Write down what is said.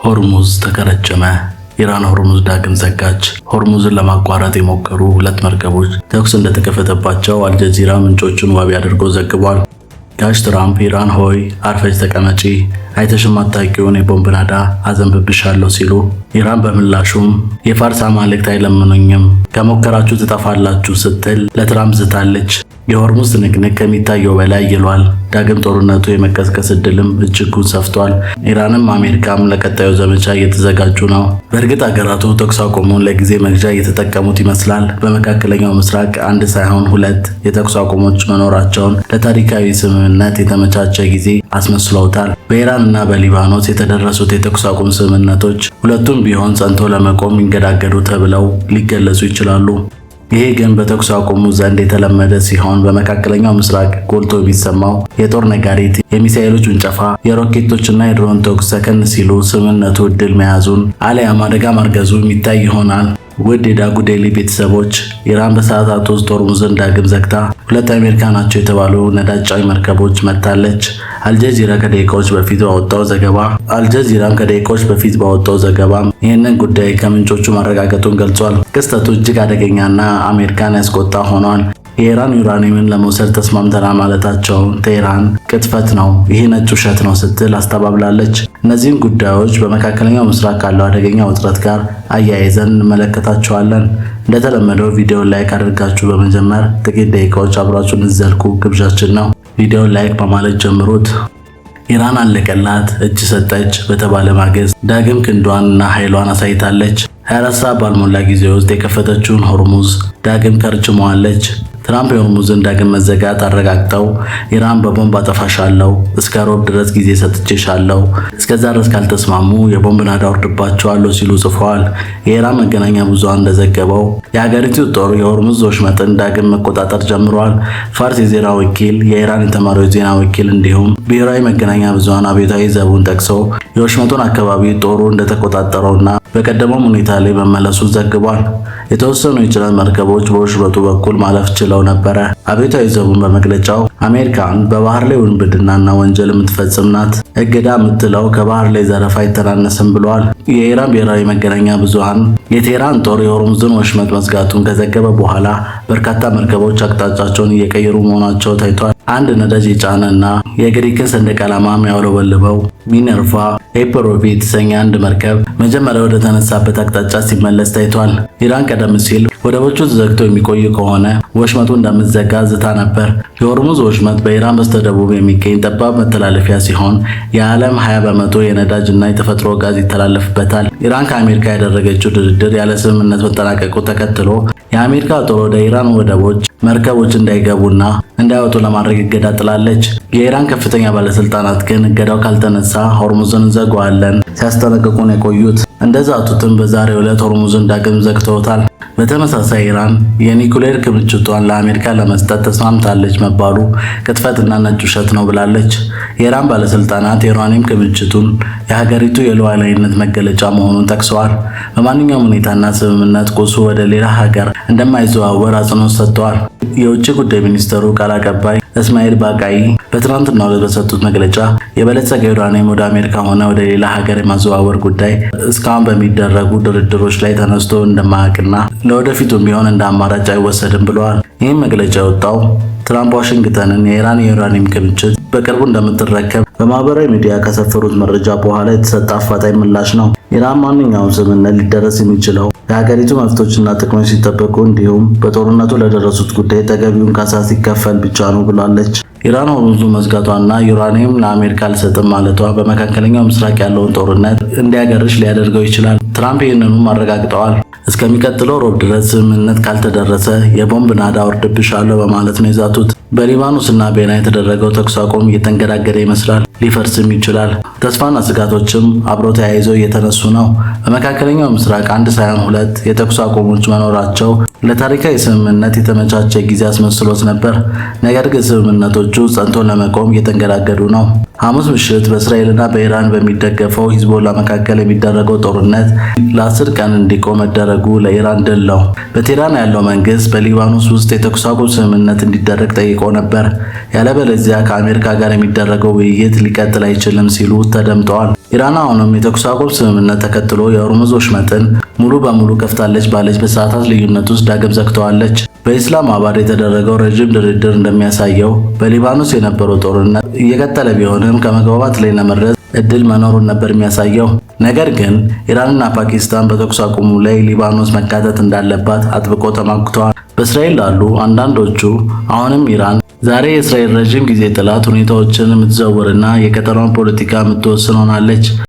ሆርሙዝ ተከረቸመ። ኢራን ሆርሙዝ ዳግም ዘጋች። ሆርሙዝን ለማቋረጥ የሞከሩ ሁለት መርከቦች ተኩስ እንደተከፈተባቸው አልጀዚራ ምንጮቹን ዋቢ አድርጎ ዘግቧል። ጋሽ ትራምፕ ኢራን ሆይ አርፈጅ ተቀመጪ፣ አይተሽ የማታውቂውን የቦምብ ናዳ አዘንብብሻለሁ ሲሉ፣ ኢራን በምላሹም የፋርስ አማልክት አይለምኑኝም ከሞከራችሁ ትጠፋላችሁ ስትል ለትራምፕ ዝታለች። የሆርሙዝ ትንቅንቅ ከሚታየው በላይ ይሏል። ዳግም ጦርነቱ የመቀስቀስ እድልም እጅጉን ሰፍቷል። ኢራንም አሜሪካም ለቀጣዩ ዘመቻ እየተዘጋጁ ነው። በእርግጥ ሀገራቱ ተኩስ አቁሙን ለጊዜ መግዣ እየተጠቀሙት ይመስላል። በመካከለኛው ምስራቅ አንድ ሳይሆን ሁለት የተኩስ አቁሞች መኖራቸውን ለታሪካዊ ስምምነት የተመቻቸ ጊዜ አስመስለውታል። በኢራን እና በሊባኖስ የተደረሱት የተኩስ አቁም ስምምነቶች ሁለቱም ቢሆን ጸንቶ ለመቆም ይንገዳገዱ ተብለው ሊገለጹ ይችላሉ። ይሄ ግን በተኩስ አቁሙ ዘንድ የተለመደ ሲሆን በመካከለኛው ምስራቅ ጎልቶ የሚሰማው የጦር ነጋሪት፣ የሚሳኤሎች ውንጨፋ፣ የሮኬቶችና የድሮን ተኩስ ሰከን ሲሉ ስምምነቱ እድል መያዙን አሊያም አደጋ ማርገዙ የሚታይ ይሆናል። ውድ የዳጉ ዴይሊ ቤተሰቦች፣ ኢራን በሰዓታት ውስጥ ሆርሙዝን ዳግም ዘግታ ሁለት አሜሪካ ናቸው የተባሉ ነዳጅ ጫኝ መርከቦች መታለች። አልጀዚራም ከደቂቃዎች በፊት ባወጣው ዘገባ ይህንን ጉዳይ ከምንጮቹ ማረጋገጡን ገልጿል። ክስተቱ እጅግ አደገኛና አሜሪካን ያስቆጣ ሆኗል። የኢራን ዩራኒየምን ለመውሰድ ተስማምተናል ማለታቸውን ቴህራን ቅጥፈት ነው፣ ይህ ነጭ ውሸት ነው ስትል አስተባብላለች። እነዚህን ጉዳዮች በመካከለኛው ምስራቅ ካለው አደገኛ ውጥረት ጋር አያይዘን እንመለከታቸዋለን። እንደተለመደው ቪዲዮን ላይክ አድርጋችሁ በመጀመር ጥቂት ደቂቃዎች አብራችሁን እንዘልቁ ግብዣችን ነው። ቪዲዮን ላይክ በማለት ጀምሩት። ኢራን አለቀላት እጅ ሰጠች በተባለ ማግስት ዳግም ክንዷንና ኃይሏን አሳይታለች። 24 ሰዓት ባልሞላ ጊዜ ውስጥ የከፈተችውን ሆርሙዝ ዳግም ከርችመዋለች። ትራምፕ የሆርሙዝን ዳግም መዘጋት አረጋግጠው ኢራን በቦምብ አጠፋሻለሁ፣ እስከ ሮብ ድረስ ጊዜ ሰጥቼሻለሁ፣ እስከዛ ድረስ ካልተስማሙ የቦምብ ናዳ አወርድባቸዋለሁ ሲሉ ጽፈዋል። የኢራን መገናኛ ብዙሃን እንደዘገበው የሀገሪቱ ጦር የሆርሙዝ ወሽመጥን ዳግም መቆጣጠር ጀምሯል። ፋርስ የዜና ወኪል፣ የኢራን የተማሪዎች ዜና ወኪል እንዲሁም ብሔራዊ መገናኛ ብዙሃን አብዮታዊ ዘቡን ጠቅሰው የወሽመጡን አካባቢ ጦሩ እንደተቆጣጠረውና በቀደመው ሁኔታ ላይ መመለሱ ዘግቧል። የተወሰኑ የጭነት መርከቦች በወሽመጡ በኩል ማለፍ ችለው ነበረ። አብዮታዊ ዘቡን በመግለጫው አሜሪካን በባህር ላይ ውንብድናና ወንጀል የምትፈጽም ናት፣ እገዳ የምትለው ከባህር ላይ ዘረፋ አይተናነስም ብለዋል። የኢራን ብሔራዊ መገናኛ ብዙሃን የቴህራን ጦር የሆርሙዝን ወሽመጥ መዝጋቱን ከዘገበ በኋላ በርካታ መርከቦች አቅጣጫቸውን እየቀየሩ መሆናቸው ታይቷል። አንድ ነዳጅ የጫነና የግሪክን ሰንደቅ ዓላማ ያውለበልበው ሚነርቫ ኤፕሮቪ የተሰኘ አንድ መርከብ መጀመሪያ ወደ ተነሳበት አቅጣጫ ሲመለስ ታይቷል። ኢራን ቀደም ሲል ወደቦቹ ተዘግተው የሚቆዩ ከሆነ ወሽመጡ እንደምትዘጋ ዝታ ነበር። የሆርሙዝ ወሽመጥ በኢራን በስተደቡብ የሚገኝ ጠባብ መተላለፊያ ሲሆን የዓለም 20 በመቶ የነዳጅ እና የተፈጥሮ ጋዝ ይተላለፍበታል። ኢራን ከአሜሪካ ያደረገችው ድርድር ያለ ስምምነት መጠናቀቁ ተከትሎ የአሜሪካ ጦር ወደ ኢራን ወደቦች መርከቦች እንዳይገቡና እንዳይወጡ ለማድረግ እገዳ ጥላለች። የኢራን ከፍተኛ ባለስልጣናት ግን እገዳው ካልተነሳ ሆርሙዝን እንዘጋዋለን ሲያስጠነቅቁን የቆዩት እንደዛቱትም በዛሬው ዕለት ሆርሙዝን ዳግም ዘግተውታል። በተመሳሳይ ኢራን የኒኩሌር ክምችቷን ለአሜሪካ ለመስጠት ተስማምታለች መባሉ ቅጥፈትና ነጭ ውሸት ነው ብላለች። የኢራን ባለስልጣናት የዩራኒየም ክምችቱን የሀገሪቱ የሉዓላዊነት መገለጫ መሆኑን ጠቅሰዋል። በማንኛውም ሁኔታና ስምምነት ቁሱ ወደ ሌላ ሀገር እንደማይዘዋወር አጽንኦት ሰጥተዋል። የውጭ ጉዳይ ሚኒስትሩ ቃል አቀባይ እስማኤል ባቃይ በትናንትናው ዕለት በሰጡት መግለጫ የበለጸገ ዩራኒየም ወደ አሜሪካ ሆነ ወደ ሌላ ሀገር የማዘዋወር ጉዳይ እስካሁን በሚደረጉ ድርድሮች ላይ ተነስቶ እንደማያውቅና ለወደፊቱም ቢሆን እንደ አማራጭ አይወሰድም ብለዋል። ይህም መግለጫ የወጣው ትራምፕ ዋሽንግተንን የኢራን የዩራኒየም ክምችት በቅርቡ እንደምትረከብ በማህበራዊ ሚዲያ ከሰፈሩት መረጃ በኋላ የተሰጠ አፋጣኝ ምላሽ ነው። ኢራን ማንኛውም ስምምነት ሊደረስ የሚችለው የሀገሪቱ መብቶችና ጥቅሞች ሲጠበቁ እንዲሁም በጦርነቱ ለደረሱት ጉዳይ ተገቢውን ካሳ ሲከፈል ብቻ ነው ብላለች። ኢራን ሆርሙዝን መዝጋቷና ዩራኒየም ለአሜሪካ አልሰጥም ማለቷ በመካከለኛው ምስራቅ ያለውን ጦርነት እንዲያገርሽ ሊያደርገው ይችላል። ትራምፕ ይህንኑም አረጋግጠዋል። እስከሚቀጥለው ሮብ ድረስ ስምምነት ካልተደረሰ የቦምብ ናዳ አወርድብሻለሁ በማለት ነው የዛቱት። በሊባኖስና በኢራን የተደረገው ተኩስ አቁም እየተንገዳገደ ይመስላል፣ ሊፈርስም ይችላል። ተስፋና ስጋቶችም አብረው ተያይዘው እየተነሱ ነው። በመካከለኛው ምስራቅ አንድ ሳይሆን ሁለት የተኩስ አቁሞች መኖራቸው ለታሪካዊ ስምምነት የተመቻቸ ጊዜ አስመስሎት ነበር። ነገር ግን ስምምነቶቹ ጸንቶ ለመቆም እየተንገዳገዱ ነው። ሐሙስ ምሽት በእስራኤልና በኢራን በሚደገፈው ሂዝቦላ መካከል የሚደረገው ጦርነት ለ10 ቀን እንዲቆም መደረጉ ለኢራን ድል ነው። በቴህራን ያለው መንግስት በሊባኖስ ውስጥ የተኩስ አቁም ስምምነት እንዲደረግ ጠይቆ ነበር። ያለበለዚያ ከአሜሪካ ጋር የሚደረገው ውይይት ሊቀጥል አይችልም ሲሉ ተደምጠዋል። ኢራን አሁንም የተኩስ አቁም ስምምነት ተከትሎ የሆርሙዝ ወሽመጥን ሙሉ በሙሉ ከፍታለች ባለች በሰዓታት ልዩነት ውስጥ ዳግም ዘግተዋለች። በኢስላማባድ የተደረገው ረጅም ድርድር እንደሚያሳየው በሊባኖስ የነበረው ጦርነት እየቀጠለ ቢሆንም ከመግባባት ላይ ለመድረስ እድል መኖሩን ነበር የሚያሳየው። ነገር ግን ኢራንና ፓኪስታን በተኩስ አቁሙ ላይ ሊባኖስ መካተት እንዳለባት አጥብቆ ተሟግተዋል። በእስራኤል ላሉ አንዳንዶቹ አሁንም ኢራን ዛሬ የእስራኤል ረጅም ጊዜ ጥላት ሁኔታዎችን የምትዘውርና የቀጠናውን ፖለቲካ የምትወስን ሆናለች።